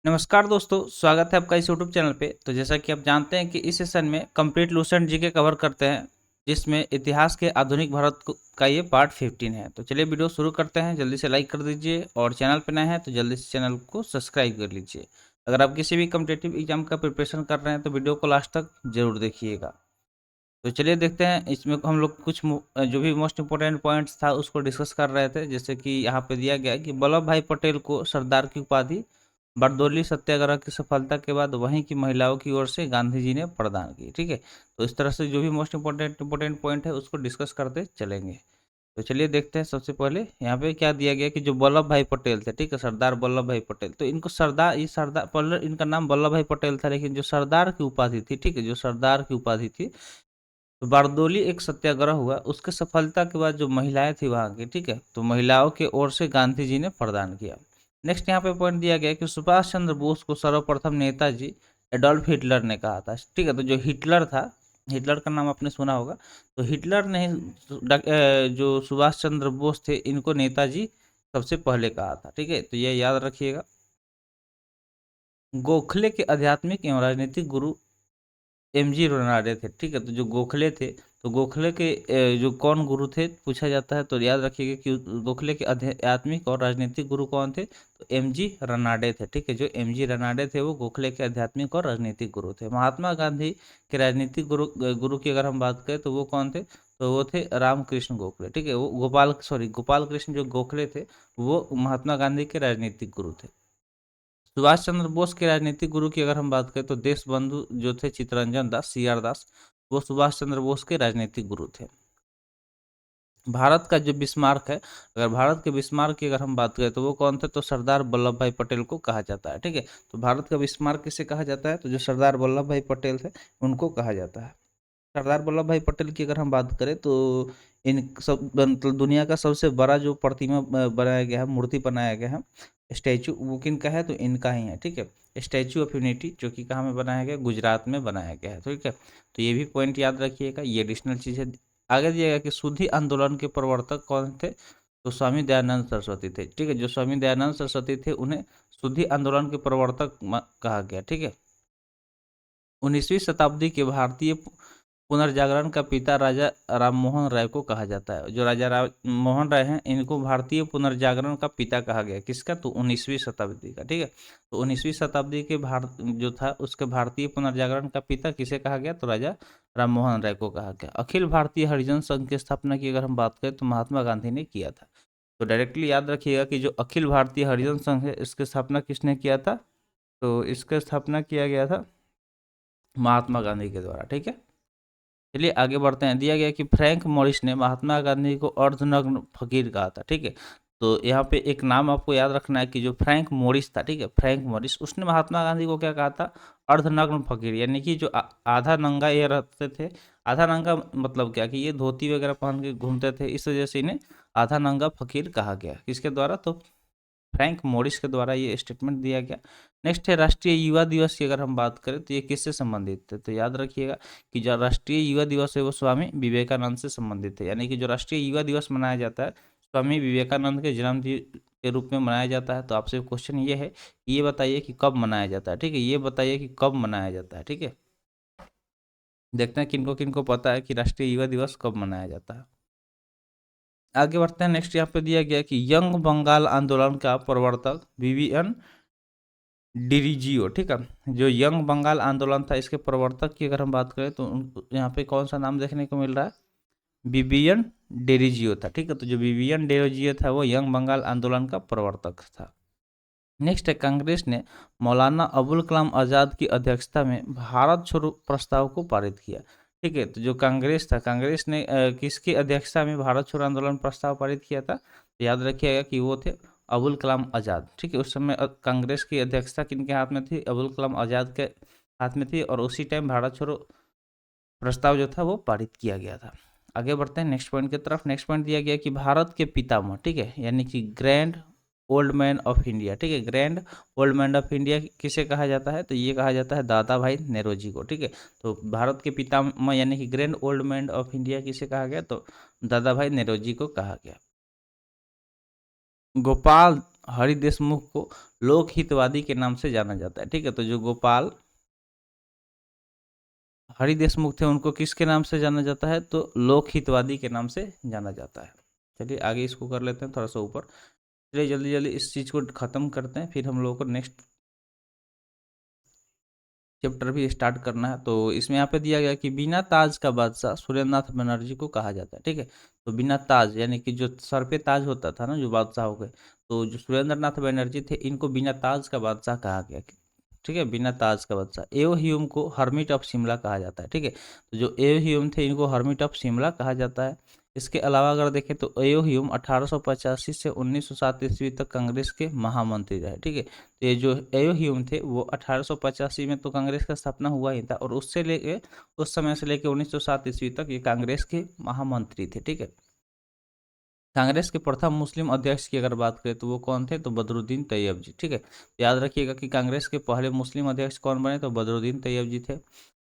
नमस्कार दोस्तों, स्वागत है आपका इस यूट्यूब चैनल पे। तो जैसा कि आप जानते हैं कि इस सेशन में कंप्लीट लूसेंट जीके कवर करते हैं, जिसमें इतिहास के आधुनिक भारत का ये पार्ट 15 है। तो चलिए वीडियो शुरू करते हैं। जल्दी से लाइक कर दीजिए और चैनल पे नए हैं तो जल्दी से चैनल को सब्सक्राइब कर लीजिए। अगर आप किसी भी कम्पिटेटिव एग्जाम का प्रिपरेशन कर रहे हैं तो वीडियो को लास्ट तक जरूर देखिएगा। तो चलिए देखते हैं, इसमें हम लोग कुछ जो भी मोस्ट इम्पोर्टेंट पॉइंट्स था उसको डिस्कस कर रहे थे। जैसे कि यहाँ पे दिया गया है कि वल्लभ भाई पटेल को सरदार की उपाधि बारदोली सत्याग्रह की सफलता के बाद वहीं की महिलाओं की ओर से गांधी जी ने प्रदान की। ठीक है, तो इस तरह से जो भी मोस्ट इम्पोर्टेंट पॉइंट है उसको डिस्कस करते चलेंगे। तो चलिए देखते हैं। सबसे पहले यहाँ पे क्या दिया गया कि जो वल्लभ भाई पटेल थे, ठीक है, सरदार वल्लभ भाई पटेल, तो इनको सरदार, ये सरदार पहले इनका नाम वल्लभ भाई पटेल था, लेकिन जो सरदार की उपाधि थी, ठीक है, जो सरदार की उपाधि थी, तो बारदोली एक सत्याग्रह हुआ, उसके सफलता के बाद जो महिलाएं थी वहां की, ठीक है, तो महिलाओं के ओर से गांधी जी ने प्रदान किया। नेक्स्ट यहाँ पे पॉइंट दिया गया कि सुभाष चंद्र बोस को सर्वप्रथम नेताजी एडोल्फ हिटलर ने कहा था। ठीक है, तो जो हिटलर था, हिटलर का नाम आपने सुना होगा, तो हिटलर ने जो सुभाष चंद्र बोस थे इनको नेताजी सबसे पहले कहा था। ठीक है, तो ये याद रखिएगा। गोखले के आध्यात्मिक एवं राजनीतिक गुरु एमजी रोनाल्डे थे। ठीक है, तो जो गोखले थे, तो गोखले के जो कौन गुरु थे पूछा जाता है, तो याद रखिएगा कि गोखले के आध्यात्मिक और राजनीतिक गुरु कौन थे, तो एमजी रनाडे थे। ठीक है, जो एमजी रनाडे थे वो गोखले के आध्यात्मिक और राजनीतिक गुरु थे। महात्मा गांधी के राजनीतिक गुरु की अगर हम बात करें तो वो कौन थे, तो वो थे रामकृष्ण गोखले। ठीक है, वो गोपाल कृष्ण जो गोखले थे वो महात्मा गांधी के राजनीतिक गुरु थे। सुभाष चंद्र बोस के राजनीतिक गुरु की अगर हम बात करें तो देश बंधु जो थे चित्तरंजन दास, सीआर दास, वो सुभाष चंद्र बोस के राजनीतिक गुरु थे। भारत का जो बिस्मार्क है, अगर भारत के बिस्मार्क की अगर हम बात करें तो वो कौन थे, तो सरदार वल्लभ भाई पटेल को कहा जाता है। ठीक है, तो भारत का बिस्मार्क किसे कहा जाता है, तो जो सरदार वल्लभ भाई पटेल थे उनको कहा जाता है। सरदार वल्लभ भाई पटेल की अगर हम बात करें तो इन सब मतलब दुनिया का सबसे बड़ा जो प्रतिमा बनाया गया है, मूर्ति बनाया गया है, स्टैचू, वो किनका है, तो इनका ही है। ठीक है, स्टैचू ऑफ यूनिटी जो कि कहाँ में बनाया गया, गुजरात में बनाया गया है। ठीक है, तो ये भी पॉइंट याद रखिएगा, ये एडिशनल चीज़ है। आगे दिया गया कि शुद्धि आंदोलन के प्रवर्तक कौन थे, तो स्वामी दयानंद सरस्वती थे। ठीक है, जो स्वामी दयानंद सरस्वती थे उन्हें शुद्धि आंदोलन के प्रवर्तक कहा गया। ठीक है, 19वीं शताब्दी के भारतीय पुनर्जागरण का पिता राजा राममोहन राय को कहा जाता है। जो राजा राम मोहन राय हैं इनको भारतीय पुनर्जागरण का पिता कहा गया। किसका, तो 19वीं शताब्दी का। ठीक है, तो 19वीं शताब्दी के भारत जो था उसके भारतीय पुनर्जागरण का पिता किसे कहा गया, तो राजा राममोहन राय को कहा गया। अखिल भारतीय हरिजन संघ की स्थापना की अगर हम बात करें तो महात्मा गांधी ने किया था। तो डायरेक्टली याद रखिएगा कि जो अखिल भारतीय हरिजन संघ है इसकी स्थापना किसने किया था, तो इसका स्थापना किया गया था महात्मा गांधी के द्वारा। ठीक है, चलिए आगे बढ़ते हैं। दिया गया कि फ्रैंक मॉरिस ने महात्मा गांधी को अर्धनग्न फकीर कहा था। ठीक है, तो यहाँ पे एक नाम आपको याद रखना है कि जो फ्रैंक मॉरिस था, ठीक है, फ्रैंक मॉरिस, उसने महात्मा गांधी को क्या कहा था, अर्धनग्न फकीर, यानी कि जो आधा नंगा ये रहते थे। आधा नंगा मतलब क्या, कि ये धोती वगैरह पहन के घूमते थे, इस वजह से इन्हें आधा नंगा फकीर कहा गया। किसके द्वारा, तो फ्रैंक मॉरिस के द्वारा ये स्टेटमेंट दिया गया। नेक्स्ट है राष्ट्रीय युवा दिवस की अगर हम बात करें तो ये किससे संबंधित है, तो याद रखिएगा कि जो राष्ट्रीय युवा दिवस है वो स्वामी विवेकानंद से संबंधित है। यानी कि जो राष्ट्रीय युवा दिवस मनाया जाता है स्वामी विवेकानंद के जन्मदिन के रूप में मनाया जाता है। तो आपसे क्वेश्चन ये है, ये बताइए कि कब मनाया जाता है। ठीक है, ये बताइए कि कब मनाया जाता है। ठीक है, देखते हैं किनको किनको पता है कि राष्ट्रीय युवा दिवस कब मनाया जाता है। आगे बढ़ते हैं। नेक्स्ट यहाँ पे दिया गया कि यंग बंगाल आंदोलन का प्रवर्तक विवियन डिरीजियो। ठीक है, जो यंग बंगाल आंदोलन था इसके प्रवर्तक की अगर हम बात करें तो यहाँ पे कौन सा नाम देखने को मिल रहा है, विवियन डेरिजियो था। ठीक है, तो जो विवियन डेरिजियो था वो यंग बंगाल आंदोलन का प्रवर्तक था। नेक्स्ट है, कांग्रेस ने मौलाना अबुल कलाम आज़ाद की अध्यक्षता में भारत छोड़ो प्रस्ताव को पारित किया। ठीक है, तो जो कांग्रेस था, कांग्रेस ने किसकी अध्यक्षता में भारत छोड़ो आंदोलन प्रस्ताव पारित किया था, तो याद रखिएगा कि वो थे अबुल कलाम आज़ाद। ठीक है, उस समय कांग्रेस की अध्यक्षता किनके हाथ में थी, अबुल कलाम आज़ाद के हाथ में थी, और उसी टाइम भारत छोड़ो प्रस्ताव जो था वो पारित किया गया था। आगे बढ़ते हैं नेक्स्ट पॉइंट की तरफ। नेक्स्ट पॉइंट दिया गया कि भारत के पितामह, ठीक है, यानी कि grand old man of India. ठीक है, grand old man of India किसे कहा जाता है, तो ये कहा जाता है दादा भाई नेरोजी को। ठीक है, तो भारत के पितामह यानी कि grand old man of India किसे कहा गया, तो दादा भाई नेरोजी को कहा गया। गोपाल हरि देशमुख को लोक हितवादी के नाम से जाना जाता है। ठीक है, तो जो गोपाल हरि देशमुख थे उनको किसके नाम से जाना जाता है, तो लोक हितवादी के नाम से जाना जाता है। चलिए आगे इसको कर लेते हैं थोड़ा सा ऊपर। चलिए जल्दी जल्दी इस चीज़ को ख़त्म करते हैं, फिर हम लोगों को नेक्स्ट चैप्टर भी स्टार्ट करना है। तो इसमें यहाँ पे दिया गया कि बिना ताज का बादशाह सुरेंद्रनाथ बनर्जी को कहा जाता है। ठीक है, तो बिना ताज यानी कि जो सर पे ताज होता था ना जो बादशाह हो गए, तो जो सुरेंद्रनाथ बनर्जी थे इनको बिना ताज का बादशाह कहा गया। ठीक है, बिना ताज का बादशाह। एओ ह्यूम को हर्मिट ऑफ शिमला कहा जाता है। ठीक है, तो जो एओ ह्यूम थे इनको हर्मिट ऑफ शिमला कहा जाता है। इसके अलावा अगर देखें तो एओ ह्यूम 1885 से 1907 ईस्वी तक कांग्रेस के महामंत्री रहे। ठीक है, तो ये जो एओ ह्यूम थे वो 1885 में तो कांग्रेस का स्थापना हुआ ही था, और उससे लेके उस समय से लेके 1907 ईस्वी तक ये कांग्रेस के महामंत्री थे। ठीक है, कांग्रेस के प्रथम मुस्लिम अध्यक्ष की अगर बात करें तो वो कौन थे, तो बदरुद्दीन तैयब जी। ठीक है, तो याद रखिएगा कि कांग्रेस के पहले मुस्लिम अध्यक्ष कौन बने, तो बदरुद्दीन तैयब जी थे।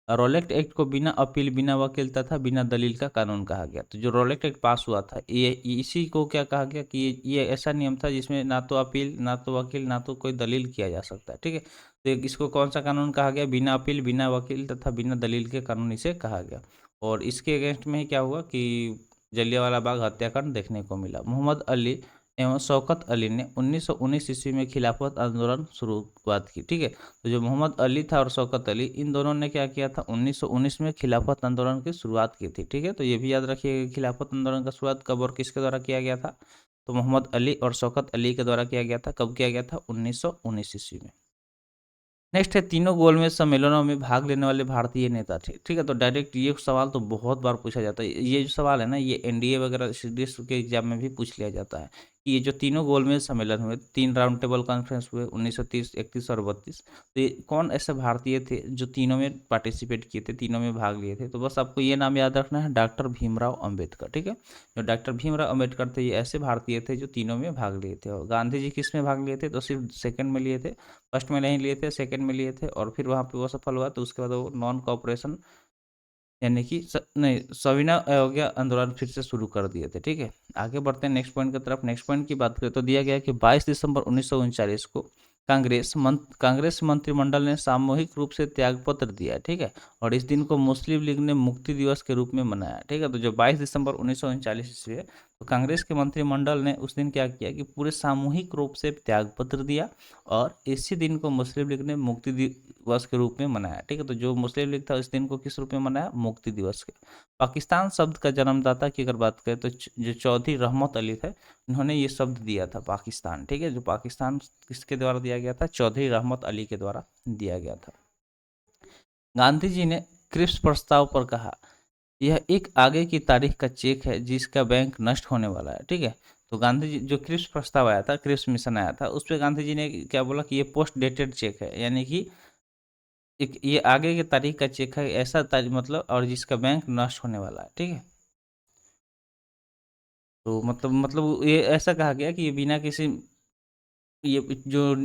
रोलेक्ट एक्ट को बिना अपील, बिना वकील तथा बिना दलील का कानून कहा गया। तो जो रोलेक्ट एक्ट पास हुआ था ये इसी को क्या कहा गया कि ये ऐसा नियम था जिसमें ना तो अपील, ना तो वकील, ना तो कोई दलील किया जा सकता है। ठीक है, तो इसको कौन सा कानून कहा गया, बिना अपील, बिना वकील तथा बिना दलील के कानून इसे कहा गया। और इसके अगेंस्ट में ही क्या हुआ कि जलियांवाला बाग हत्याकांड देखने को मिला। मोहम्मद अली एवं शौकत अली ने 1919 ईस्वी में खिलाफत आंदोलन शुरुआत की। ठीक है, तो जो मोहम्मद अली था और शौकत अली, इन दोनों ने क्या किया था, 1919 में खिलाफत आंदोलन की शुरुआत की थी। ठीक है, तो ये भी याद रखिएगा खिलाफत आंदोलन का शुरुआत कब और किसके द्वारा किया गया था, तो मोहम्मद अली और शौकत अली के द्वारा किया गया था। कब किया गया था, 1919 ईस्वी में। नेक्स्ट है तीनों गोलमेज सम्मेलनों में भाग लेने वाले भारतीय नेता थे। ठीक है, तो डायरेक्ट ये सवाल तो बहुत बार पूछा जाता है। ये जो सवाल है ना ये एनडीए वगैरह सीडीएस के एग्जाम में भी पूछ लिया जाता है कि ये जो तीनों गोलमेज सम्मेलन हुए, 3 राउंड टेबल कॉन्फ्रेंस हुए 1930, 31 और 32, तो ये कौन ऐसे भारतीय थे जो तीनों में पार्टिसिपेट किए थे, तीनों में भाग लिए थे, तो बस आपको ये नाम याद रखना है, डॉक्टर भीमराव अम्बेडकर। ठीक है, जो डॉक्टर भीमराव अम्बेडकर थे ये ऐसे भारतीय थे जो तीनों में भाग लिए थे। और गांधी जी किस में भाग लिए थे, तो सिर्फ सेकंड में लिए थे, फर्स्ट में नहीं लिए थे, सेकंड में लिए थे, और फिर वहाँ पे वो सफल हुआ तो उसके बाद वो नॉन कॉपरेशन यानी कि नहीं सविनय अवज्ञा आंदोलन फिर से शुरू कर दिए थे। ठीक है, आगे बढ़ते हैं नेक्स्ट पॉइंट की तरफ। नेक्स्ट पॉइंट की बात करें तो दिया गया है कि 22 दिसंबर 1939 को कांग्रेस मंत्रिमंडल ने सामूहिक रूप से त्यागपत्र दिया। ठीक है, और इस दिन को मुस्लिम लीग ने मुक्ति दिवस के रूप में मनाया। ठीक है, तो जो 22 दिसंबर 1939 ईस्वी है, तो कांग्रेस के मंत्रिमंडल ने उस दिन क्या किया कि पूरे सामूहिक रूप से त्यागपत्र दिया, और इसी दिन को मुस्लिम लीग ने मुक्ति दिवस के रूप में मनाया। ठीक है, तो जो मुस्लिम लीग था इस दिन को किस रूप में मनाया, मुक्ति दिवस के। पाकिस्तान शब्द का जन्मदाता की अगर बात करें तो जो चौधरी रहमत अली थे इन्होंने ये शब्द दिया था पाकिस्तान। ठीक है, जो पाकिस्तान किसके द्वारा दिया गया था, चौधरी रहमत अली के द्वारा दिया गया था। गांधी जी ने क्रिप्स प्रस्ताव पर कहा, यह एक आगे की तारीख का चेक है जिसका बैंक नष्ट होने वाला है। ठीक है, तो गांधी जी जो क्रिप्स प्रस्ताव आया था, क्रिप्स मिशन आया था, उस पर गांधी जी ने क्या बोला कि ये पोस्ट डेटेड चेक है, यानी कि एक ये आगे की तारीख का चेक है, ऐसा तारीख मतलब, और जिसका बैंक नष्ट होने वाला है। ठीक है, तो मतलब ये ऐसा कहा गया कि ये बिना किसी ये जो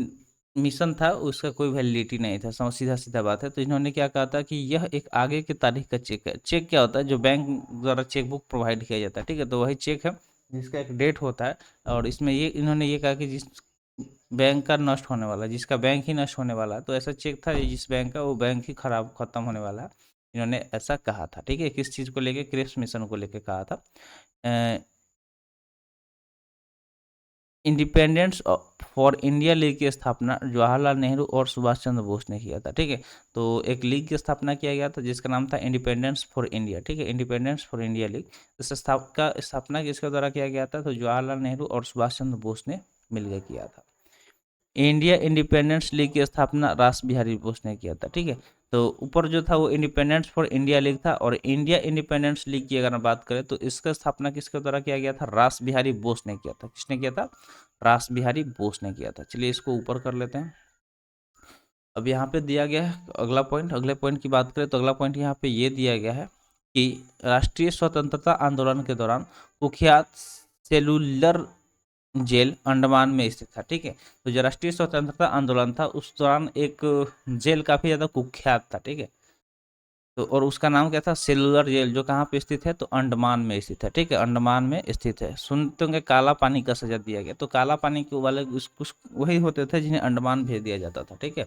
मिशन था उसका कोई वैलिडिटी नहीं था, सीधा सीधा बात है। तो इन्होंने क्या कहा था कि यह एक आगे की तारीख का चेक है। चेक क्या होता है, जो बैंक द्वारा चेक बुक प्रोवाइड किया जाता है। ठीक है, तो वही चेक है जिसका एक डेट होता है, और इसमें ये इन्होंने ये कहा कि जिस बैंक का नष्ट होने वाला है, जिसका बैंक ही नष्ट होने वाला है, तो ऐसा चेक था जिस बैंक का वो बैंक ही खराब खत्म होने वाला है, इन्होंने ऐसा कहा था। ठीक है, किस चीज़ को लेके, क्रिप्स मिशन को लेके कहा था। इंडिपेंडेंस फॉर इंडिया लीग की स्थापना जवाहरलाल नेहरू और सुभाष चंद्र बोस ने किया था। ठीक है, तो एक लीग की स्थापना किया गया था जिसका नाम था इंडिपेंडेंस फॉर इंडिया। ठीक है, इंडिपेंडेंस फॉर इंडिया लीग। इस स्थापना किसके द्वारा किया गया था, तो जवाहरलाल नेहरू और सुभाष चंद्र बोस ने मिलकर किया था। इंडिया इंडिपेंडेंस लीग की स्थापना रास बिहारी बोस ने किया था। ठीक है, तो ऊपर जो था वो इंडिपेंडेंस फॉर इंडिया लीग था, और इंडिया इंडिपेंडेंस लीग की अगर बात करें तो इसका स्थापना किसके द्वारा किया गया था, रास बिहारी बोस ने किया था। किसने किया था, रास बिहारी बोस ने किया था। चलिए इसको ऊपर कर लेते हैं। अब यहाँ पे दिया गया है अगला पॉइंट। अगले पॉइंट की बात करें तो अगला पॉइंट यहाँ पे ये दिया गया है कि राष्ट्रीय स्वतंत्रता आंदोलन के दौरान कुख्यात सेलुलर जेल अंडमान में स्थित था। ठीक है, तो जो राष्ट्रीय स्वतंत्रता आंदोलन था उस दौरान एक जेल काफी ज्यादा कुख्यात था। ठीक है, तो और उसका नाम क्या था, सेलुलर जेल, जो कहाँ पे स्थित है, तो अंडमान में स्थित है, ठीक है, अंडमान में स्थित है। सुनते होंगे काला पानी का सजा दिया गया, तो काला पानी के वाले कुछ वही होते थे जिन्हें अंडमान भेज दिया जाता था, ठीक है।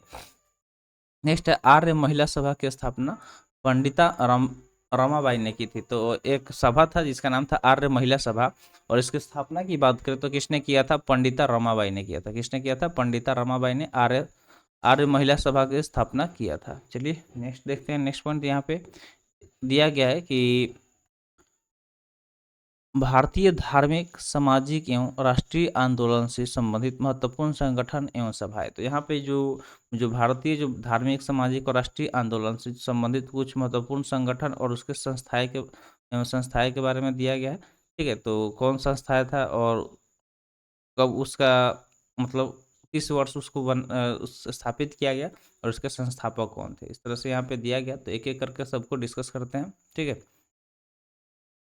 नेक्स्ट है आर्य महिला सभा की स्थापना पंडिता रमाबाई ने की थी। तो एक सभा था जिसका नाम था आर्य महिला सभा, और इसकी स्थापना की बात करें तो किसने किया था, पंडिता रमाबाई ने किया था। किसने किया था, पंडिता रमाबाई ने आर्य आर्य महिला सभा की स्थापना किया था। चलिए नेक्स्ट देखते हैं। नेक्स्ट पॉइंट यहाँ पे दिया गया है कि भारतीय धार्मिक, सामाजिक एवं राष्ट्रीय आंदोलन से संबंधित महत्वपूर्ण संगठन एवं सभाएं। तो यहाँ पे जो जो भारतीय जो धार्मिक, सामाजिक और राष्ट्रीय आंदोलन से संबंधित कुछ महत्वपूर्ण संगठन और उसके संस्थाएं के बारे में दिया गया है, ठीक है। तो कौन संस्थाएं था और कब उसका मतलब किस वर्ष उसको स्थापित किया गया और उसके संस्थापक कौन थे, इस तरह से यहाँ पे दिया गया। तो एक एक करके सबको डिस्कस करते हैं, ठीक है।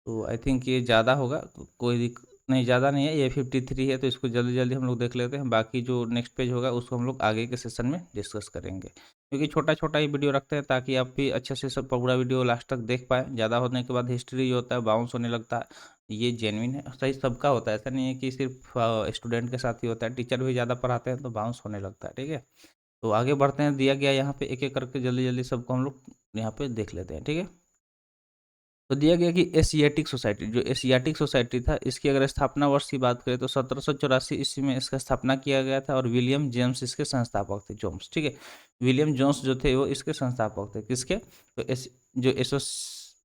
तो आई थिंक ये ज़्यादा होगा, कोई नहीं, ज़्यादा नहीं है, ये 53 है, तो इसको जल्दी जल्दी हम लोग देख लेते हैं। बाकी जो नेक्स्ट पेज होगा उसको हम लोग आगे के सेशन में डिस्कस करेंगे, क्योंकि छोटा छोटा ही वीडियो रखते हैं ताकि आप भी अच्छे से सब पूरा वीडियो लास्ट तक देख पाएँ। ज़्यादा होने के बाद हिस्ट्री जो होता है बाउंस होने लगता है, ये जेन्युइन है, सही सबका होता है, ऐसा नहीं है कि सिर्फ स्टूडेंट के साथ ही होता है, टीचर भी ज़्यादा पढ़ाते हैं तो बाउंस होने लगता है, ठीक है। तो आगे बढ़ते हैं, दिया गया यहाँ पे एक एक करके जल्दी जल्दी सबको हम लोग यहाँ पे देख लेते हैं, ठीक है। तो दिया गया कि एशियाटिक सोसाइटी, जो एशियाटिक सोसाइटी था, इसकी अगर स्थापना वर्ष की बात करें तो 1784 ईस्वी में इसका स्थापना किया गया था, और विलियम जेम्स इसके संस्थापक थे, जोम्स, ठीक है। विलियम जोन्स जो थे वो इसके संस्थापक थे, किसके, तो जो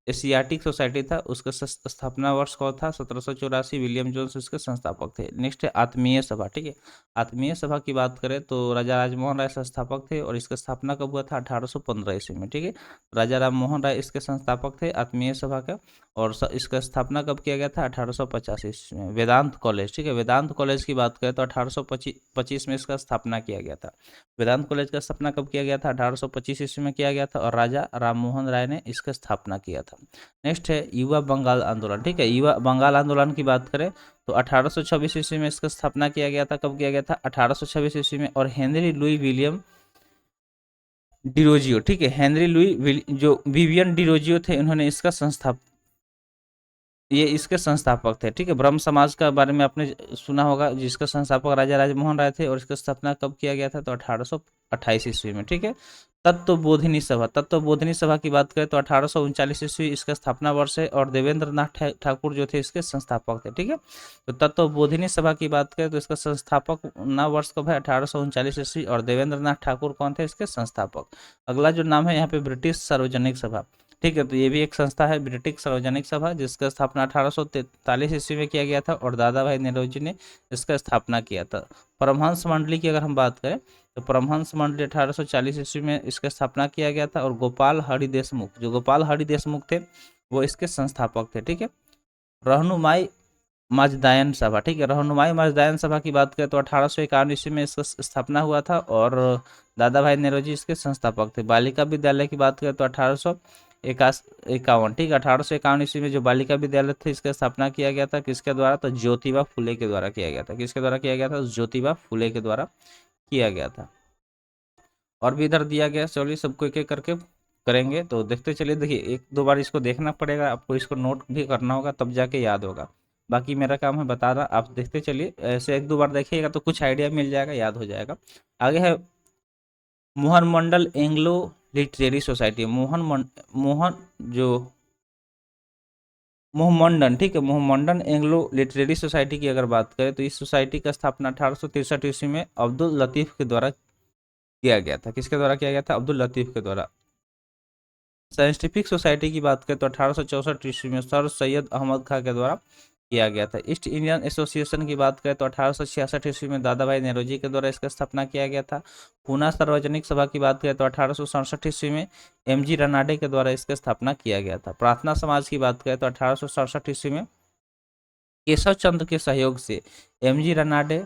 एशियाटिक सोसाइटी था उसका स्थापना वर्ष कौन था, 1784, विलियम जोन्स इसके संस्थापक थे। नेक्स्ट है आत्मीय सभा, ठीक है। आत्मीय सभा की बात करें तो राजा राजमोहन राय संस्थापक थे, और इसका स्थापना कब हुआ था, 1815 ईस्वी में, ठीक है। राजा राम मोहन राय इसके संस्थापक थे आत्मीय सभा का, और इसका स्थापना कब किया गया था, 1885 ईस्वी में। वेदांत कॉलेज, ठीक है, वेदांत कॉलेज की बात करें तो 1825 में इसका स्थापना किया गया था। वेदांत कॉलेज का स्थापना कब किया गया था, 1825 ईस्वी में किया गया था, और राजा राम मोहन राय ने इसका स्थापना किया था। नेक्स्ट है युवा बंगाल आंदोलन, ठीक है। युवा बंगाल आंदोलन की बात करें तो 1826 ईस्वी में इसका स्थापना किया गया था। कब किया गया था, 1826 ईस्वी में, और हेनरी लुई विलियम डिरोजियो, ठीक है, हेनरी लुई जो विवियन डिरोजियो थे, इन्होंने इसका ये इसके संस्थापक थे, ठीक है। ब्रह्म समाज का बारे में आपने सुना होगा, जिसका संस्थापक राजा राजमोहन राय थे, और इसका स्थापना कब किया गया था, तो 1828 ईस्वी में, ठीक है। तत्वबोधिनी सभा, तत्वबोधिनी सभा की बात करें तो 1839 ईस्वी इसका स्थापना वर्ष है, और देवेंद्र नाथ ठाकुर जो थे इसके संस्थापक थे, ठीक है। तो तत्वबोधिनी सभा की बात करें तो इसका संस्थापक ना वर्ष कब है, 1839 ईस्वी, और देवेंद्र नाथ ठाकुर कौन थे इसके संस्थापक। अगला जो नाम है यहाँ पे ब्रिटिश सार्वजनिक सभा, ठीक है। तो ये भी एक संस्था है, ब्रिटिश सार्वजनिक सभा, जिसका स्थापना 1843 ईस्वी में किया गया था, और दादा भाई नेहरूजी ने इसका स्थापना किया था। परमहंस मंडली की अगर हम बात करें तो परमहंस मंडली 1840 ईस्वी में इसका स्थापना किया गया था, और गोपाल हरि देशमुख, जो गोपाल हरि देशमुख थे वो इसके संस्थापक थे, ठीक है। रहनुमाई मजदायन सभा, ठीक है, रहनुमाई मजदायन सभा की बात करें तो 1851 ईस्वी में इसका स्थापना हुआ था, और दादा भाई नेहरूजी इसके संस्थापक थे। बालिका विद्यालय की बात करें तो 1851, ठीक है, 1851 ईस्वी में जो बालिका विद्यालय थे इसका स्थापना किया गया था, किसके द्वारा, तो ज्योतिबा फुले के द्वारा किया गया था। किसके द्वारा किया गया था, ज्योतिबा फुले के द्वारा किया गया था। और भी इधर दिया गया, चलिए सबको एक एक करके करेंगे, तो देखते चलिए। देखिए एक दो बार इसको देखना पड़ेगा आपको, इसको नोट भी करना होगा, तब जाके याद होगा। बाकी मेरा काम है बताना, आप देखते चलिए, ऐसे एक दो बार देखिएगा तो कुछ आइडिया मिल जाएगा, याद हो जाएगा। आगे है मोहन मंडल एंग्लो लिटरेरी सोसाइटी, मोहन जो मोहम्मडन, ठीक है, मोहम्मडन एंग्लो लिटरेरी सोसाइटी की अगर बात करें तो इस सोसाइटी का स्थापना 1863 ईस्वी में अब्दुल लतीफ़ के द्वारा किया गया था। किसके द्वारा किया गया था, अब्दुल लतीफ़ के द्वारा। साइंटिफिक सोसाइटी की बात करें तो 1864 ईस्वी में सर सैयद अहमद खां के द्वारा किया गया था। ईस्ट इंडियन एसोसिएशन की बात करें तो 1866 ईस्वी में दादा भाई नेहरूजी के द्वारा इसका स्थापना किया गया था। पूना सार्वजनिक सभा की बात करें तो 1867 ईस्वी में एमजी रनाडे के द्वारा इसका स्थापना किया गया था। प्रार्थना समाज की बात करें तो 1867 ईस्वी में केशव चंद्र के सहयोग से एमजी रनाडे,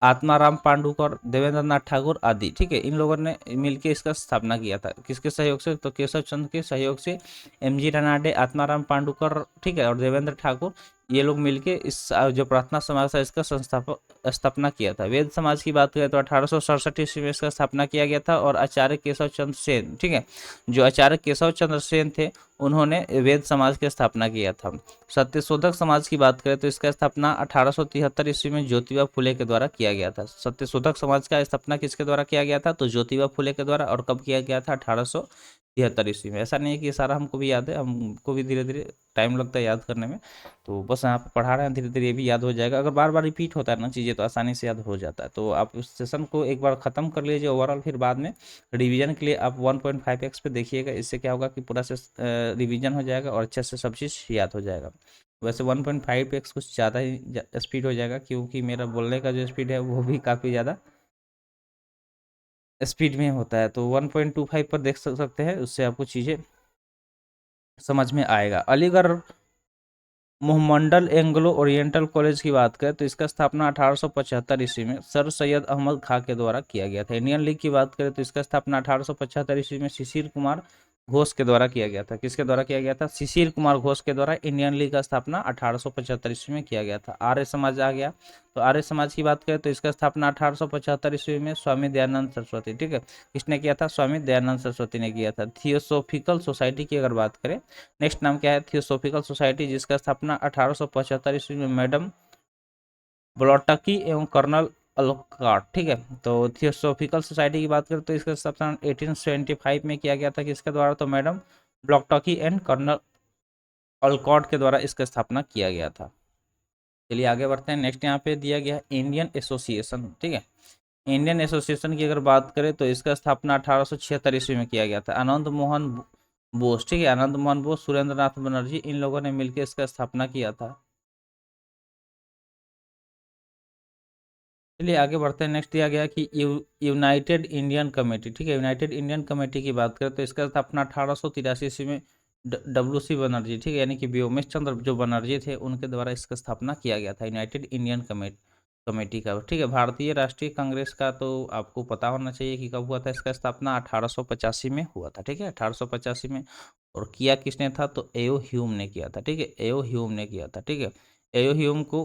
आत्माराम पांडुकर, देवेंद्र नाथ ठाकुर आदि, ठीक है, इन लोगों ने मिलकर इसका स्थापना किया था। किसके सहयोग से, तो केशव चंद्र के सहयोग से एमजी रनाडे, आत्माराम पांडुकर, ठीक है, और देवेंद्र ठाकुर, ये लोग मिलके इस जो प्रार्थना समाज था इसका स्थापना किया था। वेद समाज की बात करें तो 1867 ईस्वी में इसका स्थापना किया गया था, और आचार्य केशव चंद्र सेन, ठीक है, जो आचार्य केशव चंद्र सेन थे उन्होंने वेद समाज की स्थापना किया था। सत्यशोधक समाज की बात करें तो इसका स्थापना 1873 ईस्वी में ज्योतिबा फुले के द्वारा किया गया था। सत्यशोधक समाज का स्थापना किसके द्वारा किया गया था, तो ज्योतिबा फुले के द्वारा, और कब किया गया था, 1873 ईस्वी में। ऐसा नहीं है कि ये सारा हमको भी याद है, हमको भी धीरे धीरे टाइम लगता है याद करने में, तो बस यहाँ पे पढ़ा रहे हैं, धीरे धीरे ये भी याद हो जाएगा। अगर बार बार रिपीट होता है ना चीज़ें तो आसानी से याद हो जाता है। तो आप इस सेशन को एक बार ख़त्म कर लीजिए ओवरऑल, फिर बाद में रिवीजन के लिए आप 1.5x पे देखिएगा। इससे क्या होगा कि पूरा से रिवीजन हो जाएगा और अच्छे से सब चीज़ याद हो जाएगा। वैसे 1.5x कुछ ज़्यादा ही स्पीड हो जाएगा, क्योंकि मेरा बोलने का जो स्पीड है वो भी काफ़ी ज़्यादा स्पीड में होता है। तो 1.25 पर देख सकते हैं, उससे आपको चीज़ें समझ में आएगा। Aligarh Mohammedan Anglo oriental college की बात करें तो इसका स्थापना 1875 ईस्वी में सर सैयद अहमद खां के द्वारा किया गया था। इंडियन लीग की बात करें तो इसका स्थापना 1875 ईस्वी में शिशिर कुमार घोष के द्वारा किया गया था। किसके द्वारा किया गया था, शिशिर कुमार घोष के द्वारा इंडियन लीग का स्थापना 1875 ईस्वी में किया गया था। आर्य समाज आ गया, तो आर्य समाज की बात करें तो इसका स्थापना 1875 ईस्वी में स्वामी दयानंद सरस्वती, ठीक है, किसने किया था, स्वामी दयानंद सरस्वती ने किया था। थियोसोफिकल सोसाइटी की अगर बात करें, नेक्स्ट नाम क्या है, थियोसोफिकल सोसाइटी, जिसका स्थापना 1875 ईस्वी में मैडम ब्लॉटकी एवं कर्नल अलकाट, ठीक है। तो थियोसोफिकल सोसाइटी की बात करें तो इसका स्थापना 1875 में किया गया था। किसके द्वारा, तो मैडम ब्लॉटकी एंड कर्नल अलकॉट के द्वारा इसका स्थापना किया गया था। चलिए आगे बढ़ते हैं। नेक्स्ट यहाँ पे दिया गया है इंडियन एसोसिएशन, ठीक है। इंडियन एसोसिएशन की अगर बात करें तो इसका स्थापना 1876 ईस्वी में किया गया था। आनंद मोहन बोस, ठीक है, आनंद मोहन बोस, सुरेंद्र नाथ बनर्जी, इन लोगों ने मिलकर इसका स्थापना किया था। चलिए आगे बढ़ते हैं। नेक्स्ट दिया गया कि यूनाइटेड इंडियन कमेटी, ठीक है, यूनाइटेड इंडियन कमेटी की बात करें तो इसका स्थापना 1883 ईस्वी में डब्ल्यू सी बनर्जी, ठीक है, यानी कि व्योमेश चंद्र जो बनर्जी थे उनके द्वारा इसका स्थापना किया गया था, यूनाइटेड इंडियन कमेटी का, ठीक है। भारतीय राष्ट्रीय कांग्रेस का तो आपको पता होना चाहिए कि कब हुआ था इसका स्थापना, 1885 में हुआ था, ठीक है, 1885 में। और किया किसने था, तो एओ ह्यूम ने किया था, ठीक है, एओ ह्यूम ने किया था, ठीक है। एओ ह्यूम को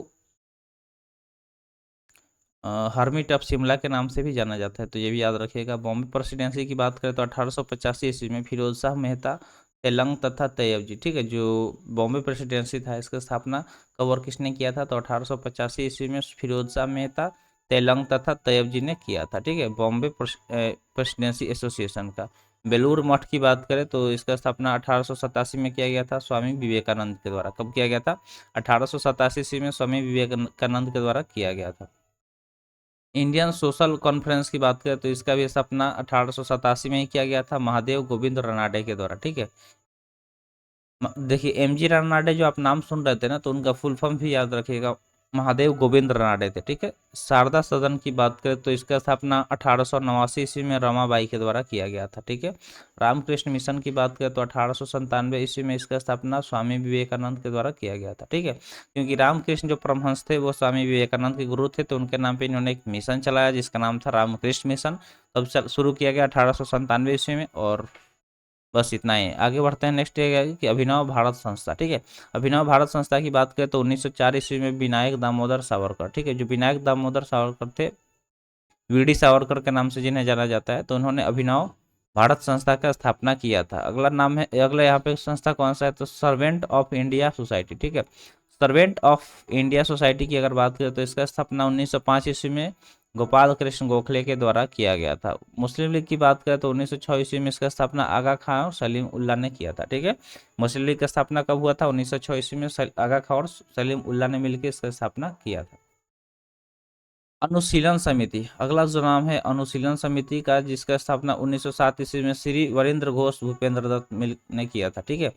हर्मिट ऑफ शिमला के नाम से भी जाना जाता है, तो ये भी याद रखिएगा। बॉम्बे प्रेसिडेंसी की बात करें तो 1885 ईस्वी में फिरोज शाह मेहता, तेलंग तथा तैयब जी, ठीक है, जो बॉम्बे प्रेसिडेंसी था इसका स्थापना कब और किसने किया था, तो 1885 ईस्वी में फिरोज शाह मेहता, तेलंग तथा तैयब जी ने किया था, ठीक है, बॉम्बे प्रेसिडेंसी एसोसिएशन का। बेलूर मठ की बात करें तो इसका स्थापना 1887 में किया गया था स्वामी विवेकानंद के द्वारा। कब किया गया था, 1887 ईस्वी में स्वामी विवेकानंद के द्वारा किया गया था। इंडियन सोशल कॉन्फ्रेंस की बात करें तो इसका भी स्थापना 1887 में ही किया गया था महादेव गोविंद रानाडे के द्वारा, ठीक है। देखिए एमजी रानाडे जो आप नाम सुन रहे थे ना, तो उनका फुल फॉर्म भी याद रखिएगा, महादेव गोविंद रानाडे थे, ठीक है। शारदा सदन की बात करें तो इसका स्थापना 1889 ईस्वी में रमाबाई के द्वारा किया गया था, ठीक है। रामकृष्ण मिशन की बात करें तो 1897 ईस्वी में इसका स्थापना स्वामी विवेकानंद के द्वारा किया गया था, ठीक है। क्योंकि रामकृष्ण जो परमहंस थे वो स्वामी विवेकानंद के गुरु थे, तो उनके नाम पे इन्होंने एक मिशन चलाया जिसका नाम था रामकृष्ण मिशन। तब शुरू किया गया 1897 ईस्वी में, और बस इतना ही। आगे बढ़ते हैं। नेक्स्ट है कि अभिनव भारत संस्था, ठीक है। अभिनव भारत संस्था की बात करें तो 1904 ईस्वी में विनायक दामोदर सावरकर, ठीक है, जो विनायक दामोदर सावरकर थे, वीडी सावरकर के नाम से जिन्हें जाना जाता है, तो उन्होंने अभिनव भारत संस्था का स्थापना किया था। अगला नाम है, अगला यहाँ पे संस्था कौन सा है, तो सर्वेंट ऑफ इंडिया सोसाइटी, ठीक है। सर्वेंट ऑफ इंडिया सोसाइटी की अगर बात करें तो इसका स्थापना 1905 ईस्वी में गोपाल कृष्ण गोखले के द्वारा किया गया था। मुस्लिम लीग की बात करें तो 1906 ईस्वी में इसका स्थापना आगा खां और सलीम उल्लाह ने किया था, ठीक है। मुस्लिम लीग का स्थापना कब हुआ था, 1906 ईस्वी में आगा खां और सलीम उल्लाह ने मिलकर इसका स्थापना किया था। अनुशीलन समिति, अगला जो नाम है अनुशीलन समिति का, जिसका स्थापना 1907 ईस्वी में श्री वरिंद्र घोष भूपेंद्र दत्त मिल ने किया था, ठीक है।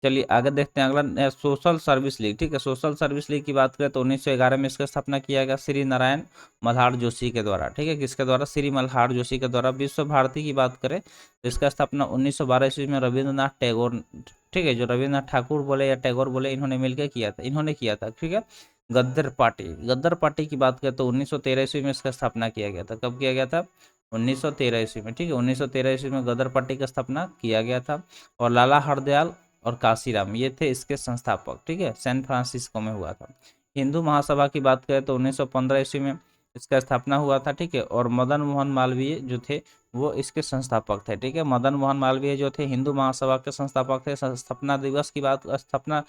चलिए आगे देखते हैं। अगला सोशल सर्विस लीग, ठीक है। सोशल सर्विस लीग की बात करें तो 1911 में इसका स्थापना किया गया श्री नारायण मल्हार जोशी के द्वारा, ठीक है, किसके द्वारा, श्री मल्हार जोशी के द्वारा। विश्व भारती की बात करें तो इसका स्थापना 1912 ईस्वी में रविंद्रनाथ टैगोर, ठीक है, जो रविंद्रनाथ ठाकुर बोले या टैगोर बोले, इन्होंने मिलकर किया था, इन्होंने किया था, ठीक है। गद्दर पार्टी की बात करें तो 1913 ईस्वी में इसका स्थापना किया गया था। कब किया गया था, 1913 ईस्वी में, ठीक है, 1913 ईस्वी में गदर पार्टी का स्थापना किया गया था। और लाला हरदयाल और काशीराम, ये थे इसके संस्थापक। ठीक है, सैन फ्रांसिस्को में हुआ था। हिंदू महासभा की बात करें तो 1915 ईस्वी में इसका स्थापना हुआ था। ठीक है, और मदन मोहन मालवीय जो थे वो इसके संस्थापक थे। ठीक है, मदन मोहन मालवीय जो थे हिंदू महासभा के संस्थापक थे। स्थापना दिवस की बात, स्थापना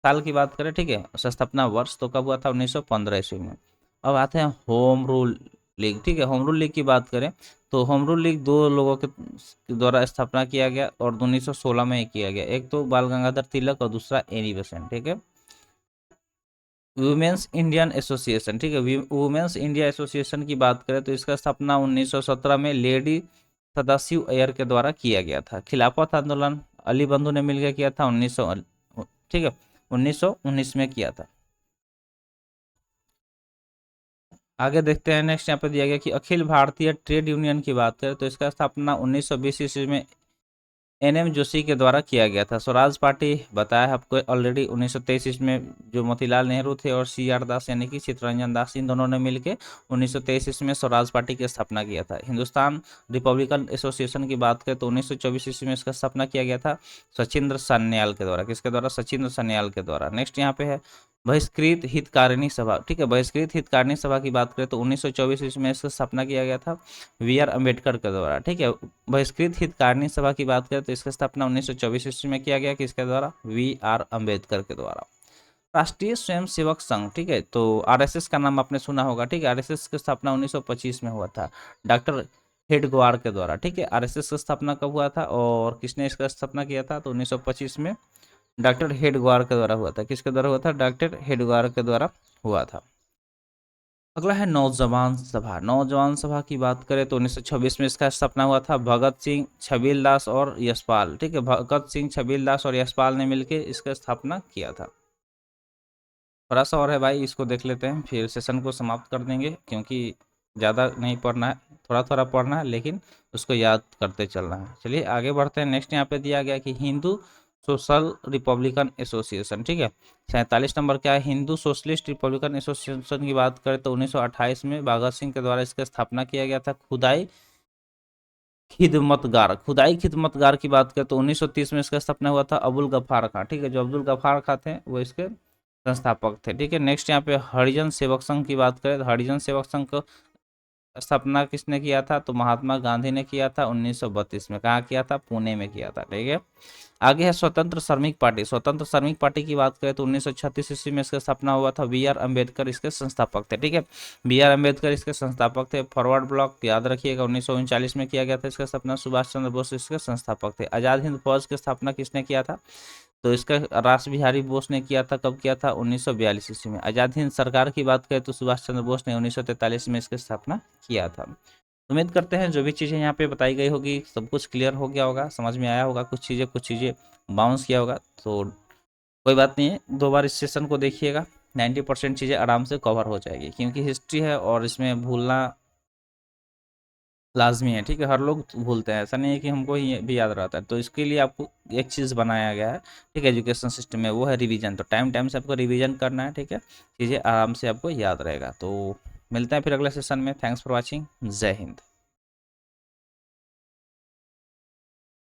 साल की बात करें, ठीक है, स्थापना वर्ष तो कब हुआ था, 1915 ईस्वी में। अब आते हैं होम रूल लीग। ठीक है, होम रूल लीग की बात करें तो होम रूल लीग दो लोगों के द्वारा स्थापना किया गया और 1916 में किया गया। एक तो बाल गंगाधर तिलक और दूसरा एनी बेसेंट। ठीक है, वुमेन्स इंडियन एसोसिएशन। ठीक है, वुमेन्स इंडिया एसोसिएशन की बात करें तो इसका स्थापना 1917 में लेडी सदाशिव अय्यर के द्वारा किया गया था। खिलाफत आंदोलन अली बंधु ने मिलकर किया था 1900, ठीक है, 1919 में किया था। आगे देखते हैं, नेक्स्ट यहाँ पे दिया गया कि अखिल भारतीय ट्रेड यूनियन की बात करें तो इसका स्थापना 1920 ईस्वी में एनएम जोशी के द्वारा किया गया था। स्वराज पार्टी बताया है आपको ऑलरेडी 1923 ईस्वी में जो मोतीलाल नेहरू थे और सीआर दास यानी कि चित्तरंजन दास, इन दोनों ने मिलकर 1923 ईस्वी में स्वराज पार्टी की स्थापना किया था। हिंदुस्तान रिपब्लिकन एसोसिएशन की बात करें तो 1924 ईस्वी में इसका स्थापना किया गया था सचिंद्र सान्याल के द्वारा। किसके द्वारा? सचिंद्र सान्याल के द्वारा। नेक्स्ट यहाँ पे है बहिष्कृत हितकारिणी सभा। ठीक है, बहिष्कृत हितकारिणी सभा की बात करें तो 1924 ईस्वी में इसका स्थापना किया गया था वी आर अम्बेडकर के द्वारा। ठीक है, बहिष्कृत हितकारिणी सभा की बात करें तो इसका स्थापना 1924 ईस्वी में किया गया। किसके द्वारा? वी आर अम्बेडकर के द्वारा। राष्ट्रीय स्वयंसेवक संघ, ठीक है, तो आरएसएस का नाम आपने सुना होगा। ठीक है, आरएसएस की स्थापना 1925 में हुआ था डॉक्टर हेडगेवार के द्वारा। ठीक है, आरएसएस की स्थापना कब हुआ था और किसने इसका स्थापना किया था? तो 1925 में डॉक्टर हेडगेवार के द्वारा हुआ था। किसके द्वारा हुआ था? डॉक्टर हेडगेवार के द्वारा हुआ था। अगला है नौजवान सभा। नौजवान सभा की बात करें तो 1926 में इसका स्थापना हुआ था भगत सिंह, छबील दास और यशपाल। ठीक है, भगत सिंह, छबील दास और यशपाल ने मिलकर इसका स्थापना किया था। थोड़ा सा और है भाई, इसको देख लेते हैं फिर सेशन को समाप्त कर देंगे, क्योंकि ज़्यादा नहीं पढ़ना है, थोड़ा थोड़ा पढ़ना है लेकिन उसको याद करते चलना है। चलिए आगे बढ़ते हैं। नेक्स्ट यहाँ पे दिया गया कि हिंदू सोशल रिपब्लिकन एसोसिएशन। ठीक है, 47 नंबर क्या है? हिंदू सोशलिस्ट रिपब्लिकन एसोसिएशन की बात करें तो 1928 में भगत सिंह के द्वारा इसका स्थापना किया गया था। खुदाई खिदमतगार, खुदाई खिदमतगार की बात करें तो 1930 में इसका स्थापना हुआ था अबुल गफ्फार खां। ठीक है, जो अब्दुल गफ्फार खां थे वो इसके संस्थापक थे। ठीक है, नेक्स्ट यहाँ पे हरिजन सेवक संघ की बात करें तो हरिजन सेवक संघ को स्थापना किसने किया था? तो महात्मा गांधी ने किया था 1932 में। कहाँ किया था? पुणे में किया था। ठीक है, आगे है स्वतंत्र श्रमिक पार्टी। स्वतंत्र श्रमिक पार्टी की बात करें तो 1936 ईस्वी में इसका स्थापना हुआ था। बी आर अम्बेडकर इसके संस्थापक थे। ठीक है, बी आर अम्बेडकर इसके संस्थापक थे। फॉरवर्ड ब्लॉक याद रखिएगा 1939 में किया गया था इसका स्थापना। सुभाष चंद्र बोस इसके संस्थापक थे। आजाद हिंद फौज की स्थापना किसने किया था? तो इसका रास बिहारी बोस ने किया था। कब किया था? 1942 ईस्वी में। आजाद हिंद सरकार की बात करें तो सुभाष चंद्र बोस ने 1943 में इसकी स्थापना किया था। उम्मीद करते हैं जो भी चीज़ें यहाँ पे बताई गई होगी सब कुछ क्लियर हो गया होगा, समझ में आया होगा। कुछ चीज़ें बाउंस किया होगा तो कोई बात नहीं है, 2 बार इस सेशन को देखिएगा, 90% चीज़ें आराम से कवर हो जाएगी, क्योंकि हिस्ट्री है और इसमें भूलना लाजमी है। ठीक है, हर लोग भूलते हैं, ऐसा नहीं है कि हमको ही भी याद रहता है। तो इसके लिए आपको एक चीज़ बनाया गया है, ठीक है, एजुकेशन सिस्टम में, वो है रिवीजन। तो टाइम टाइम से आपको रिवीजन करना है। ठीक है, चीज़ें आराम से आपको याद रहेगा। तो मिलते हैं फिर अगले सेशन में। Thanks for watching. जय हिंद।